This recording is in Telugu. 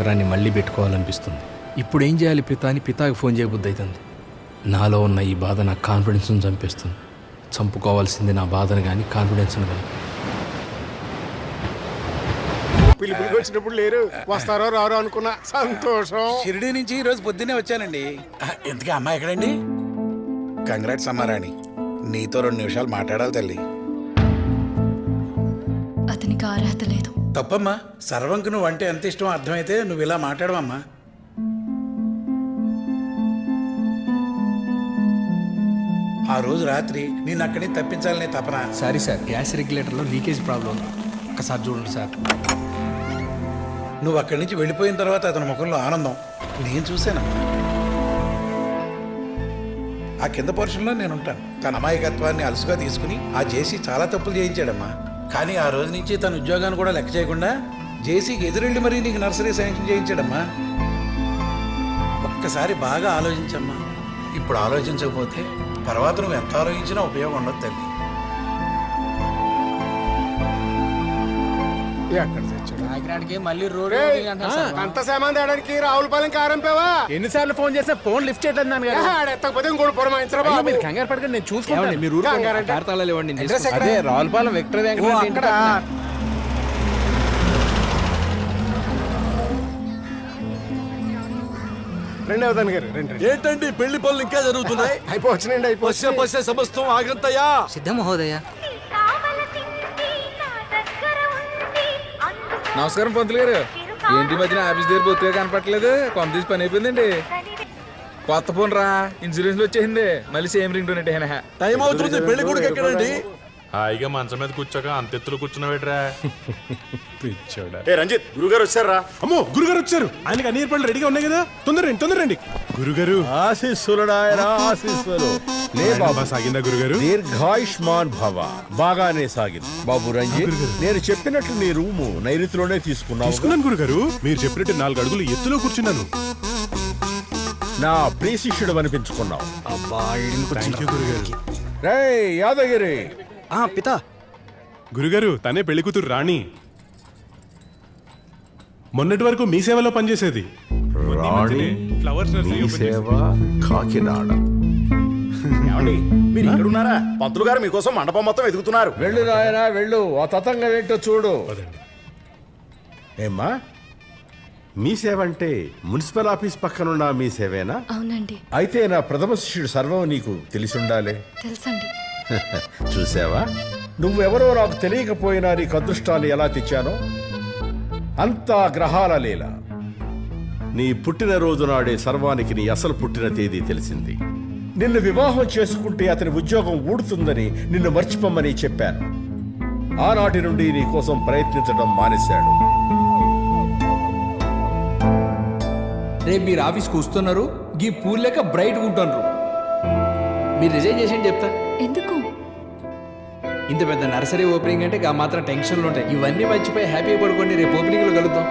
బండరాన్ని మళ్ళీ పెట్టుకోవాలనిపిస్తుంది. ఇప్పుడు ఏం చేయాలి పితా అని పితాకి ఫోన్ చేయబుద్ధి అవుతుంది. నాలో ఉన్న ఈ బాధ నా కాన్ఫిడెన్స్ని చంపేస్తుంది. చంపుకోవాల్సింది నా బాధను కానీ కాన్ఫిడెన్స్ని కానీ. పిలుపులకు వచ్చినప్పుడు లేరు, వస్తారో రారో అనుకున్నా. సంతోషం. షిరిడి నుంచి ఈ రోజు పొద్దున్నే వచ్చానండి. ఎందుకే అమ్మ ఎక్కడండి? కంగ్రాట్స్ అమ్మారాణి, నీతో 2 నిమిషాలు మాట్లాడాలి తల్లి. అతనికి అర్హత లేదు. తప్పమ్మా, సర్వంకు నువ్వు అంటే ఎంత ఇష్టం అర్థమైతే నువ్వు ఇలా మాట్లాడవమ్మా. ఆ రోజు రాత్రి నేను అక్కడి నుంచి తప్పించాలనే తపన. సారీ సార్, గ్యాస్ రెగ్యులేటర్లో లీకేజ్ ప్రాబ్లం ఉంది, ఒక్కసారి చూడండి సార్. నువ్వు అక్కడి నుంచి వెళ్ళిపోయిన తర్వాత అతని ముఖంలో ఆనందం నేను చూశానమ్మా. ఆ కింద పోర్షన్లో నేను ఉంటాను. తన అమాయకత్వాన్ని అలసుగా తీసుకుని ఆ జేసీ చాలా తప్పులు చేయించాడమ్మా. కానీ ఆ రోజు నుంచి తన ఉద్యోగాన్ని కూడా లెక్క చేయకుండా జేసీకి ఎదురెళ్ళి మరీ నీకు నర్సరీ శాంక్షన్ చేయించాడమ్మా. ఒక్కసారి బాగా ఆలోచించమ్మా. ఇప్పుడు ఆలోచించకపోతే తర్వాత నువ్వు ఎంత ఆలోచించినా ఉపయోగం ఉండదు తల్లి. ఎక్కడ తెచ్చాడు మళ్ళీ రోడ్ అంత సామాన్ తేడానికి రావులపాలెం కారంపేవా? ఎన్నిసార్లు ఫోన్ చేసినా ఫోన్ లిఫ్ట్ చేయట్లేదు నాన్నగారు. ఎత్తకపోతే ఇంకోటి పొరమాయించరా బాబు. మీరు కంగారు పడకండి, నేను చూసుకుంటాను. మీరు కంగారంటే? తాళాలు ఇవ్వండి. అదే రావులపాలెం విక్టర్ అక్కడ రండి అవతాన్ గారు, రండి. ఏంటండి పెళ్లి పనులు ఇంకా జరుగుతున్నాయి? అయిపోవచ్చునండి, అయిపోవచ్చు. సమస్తం ఆగంతయ్యా. సిద్ధ మహోదయ. నమస్కారం పంతులు గారు. ఏంటి మధ్యన ఆఫీస్ దగ్గర బొత్తుగా కనపట్లేదు? కొంత తీసి పని అయిపోయిందండి. కొత్త ఫోన్ రా, ఇన్సూరెన్స్ వచ్చేసింది. మళ్ళీ సేమ్ రింగ్ టోన్. టైం అవుతుంది, పెళ్లి కొడుకు ఎక్కడండి? హాయిగా మంచం మీద కూర్చోక అంత ఎత్తులు కూర్చున్నవేట్రా? రంజిత్, గురుగారు వచ్చారా? అమ్మో, గురుగారు వచ్చారు. ఆయనకి అన్ని ఏర్పాట్లు రెడీగా ఉన్నాయి కదా. తొందరండి గురుగారు. ఆశీస్సులడాయనా, ఆశీస్సులు. లే బాబా, సాగిందా గురుగారు? దీర్ఘాయుష్మాన్ భవ. బాగానే సాగింది బాబు. రంజిత్, నేను చెప్పినట్లు నీ రూము నైరుతిలోనే తీసుకున్నాను గురుగారు. మీరు చెప్పినట్టు 4 అడుగులు ఎత్తులో కూర్చున్నాను. నా ప్రియ శిష్యుడు అనిపించుకున్నావు. గురుగారు. రే యాదగిరి. పితా. గురుగారు, తనే పెళ్లి కూతురు రాణి. మొన్నటి వరకు మీ సేవలో పనిచేసేది. రాణి మీ సేవ కాకినాడ. మీరు ఇక్కడ ఉన్నారా? పంతులు గారు మీకోసం మండపం మొత్తం ఎదుగుతున్నారు. వెళ్ళు నాయనా, వెళ్ళు. ఆ తతంగం ఏంటో చూడు. ఏమ్మా, మీ సేవ అంటే మున్సిపల్ ఆఫీస్ పక్కనున్న మీ సేవేనా? అవునండి. అయితే నా ప్రథమ శిష్యుడు సర్వం నీకు తెలిసి ఉండాలి. తెలుసండి. చూసావా, నువ్వెవరో నాకు తెలియకపోయినా నీకు అదృష్టాన్ని ఎలా తెచ్చానో. అంతా గ్రహాల లీల. నీ పుట్టినరోజు నాడే సర్వానికి నీ అసలు పుట్టిన తేదీ తెలిసింది. నిన్ను వివాహం చేసుకుంటే అతని ఉద్యోగం ఊడుతుందని నిన్ను మర్చిపోమని చెప్పాను. ఆనాటి నుండి నీ కోసం ప్రయత్నించడం మానేశాడు. రేపు మీరు ఆఫీస్కి వస్తున్నారు, ఈ పూల్ లెక్క బ్రైట్గా ఉంటున్నారు. మీరు రిజైన్ చేసి చెప్తా. ఎందుకు? ఇంత పెద్ద నర్సరీ ఓపెనింగ్ అంటే ఆ మాత్రం టెన్షన్లు ఉంటాయి. ఇవన్నీ మర్చిపోయి హ్యాపీగా పడుకోండి. రేపు ఓపెనింగ్లో కలుద్దాం.